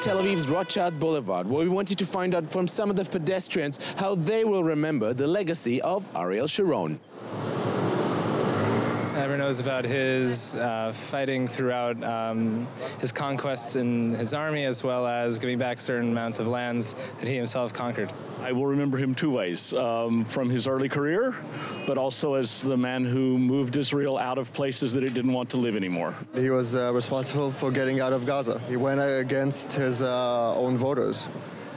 Tel Aviv's Rothschild Boulevard, where we wanted to find out from some of the pedestrians how they will remember the legacy of Ariel Sharon. Everyone knows about his fighting throughout his conquests in his army, as well as giving back a certain amount of lands that he himself conquered. I will remember him two ways, from his early career, but also as the man who moved Israel out of places that it didn't want to live anymore. He was responsible for getting out of Gaza. He went against his own voters,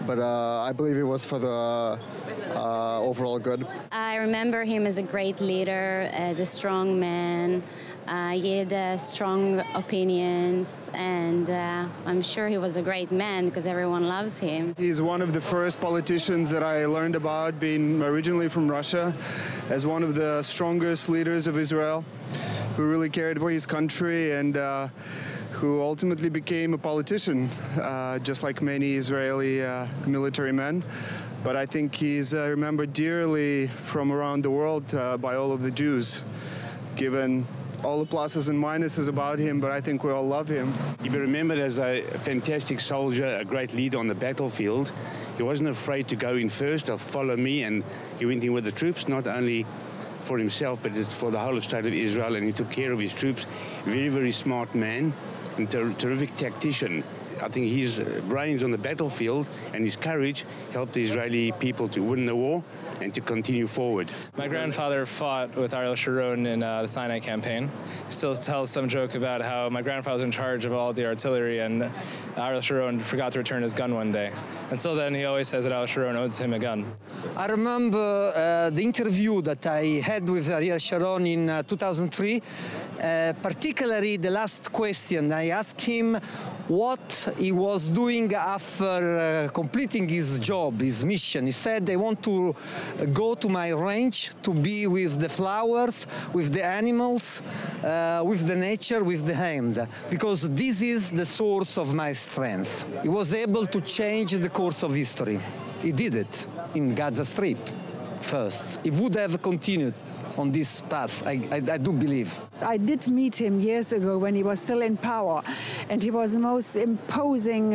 but I believe it was for the overall good. I remember him as a great leader, as a strong man. He had strong opinions, and I'm sure he was a great man because everyone loves him. He's one of the first politicians that I learned about, being originally from Russia, as one of the strongest leaders of Israel, who really cared for his country and who ultimately became a politician, just like many Israeli military men. But I think he's remembered dearly from around the world by all of the Jews, given all the pluses and minuses about him, but I think we all love him. He'll be remembered as a fantastic soldier, a great leader on the battlefield. He wasn't afraid to go in first or follow me, and he went in with the troops, not only for himself, but for the whole of State of Israel, and he took care of his troops. Very, very smart man and terrific tactician. I think his brains on the battlefield and his courage helped the Israeli people to win the war and to continue forward. My grandfather fought with Ariel Sharon in the Sinai campaign. He still tells some joke about how my grandfather was in charge of all the artillery and Ariel Sharon forgot to return his gun one day. And still then he always says that Ariel Sharon owes him a gun. I remember the interview that I had with Ariel Sharon in 2003, particularly the last question. I asked him what he was doing after completing his job, his mission. He said, I want to go to my ranch to be with the flowers, with the animals, with the nature, with the hand, because this is the source of my strength. He was able to change the course of history. He did it in Gaza Strip first. He would have continued on this path, I do believe. I did meet him years ago when he was still in power, and he was the most imposing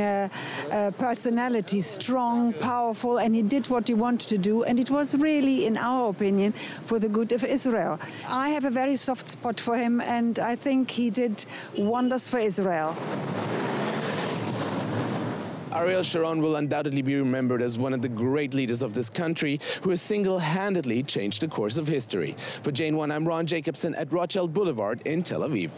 personality, strong, powerful, and he did what he wanted to do, and it was really, in our opinion, for the good of Israel. I have a very soft spot for him, and I think he did wonders for Israel. Ariel Sharon will undoubtedly be remembered as one of the great leaders of this country who has single-handedly changed the course of history. For Jane 1, I'm Ron Jacobson at Rothschild Boulevard in Tel Aviv.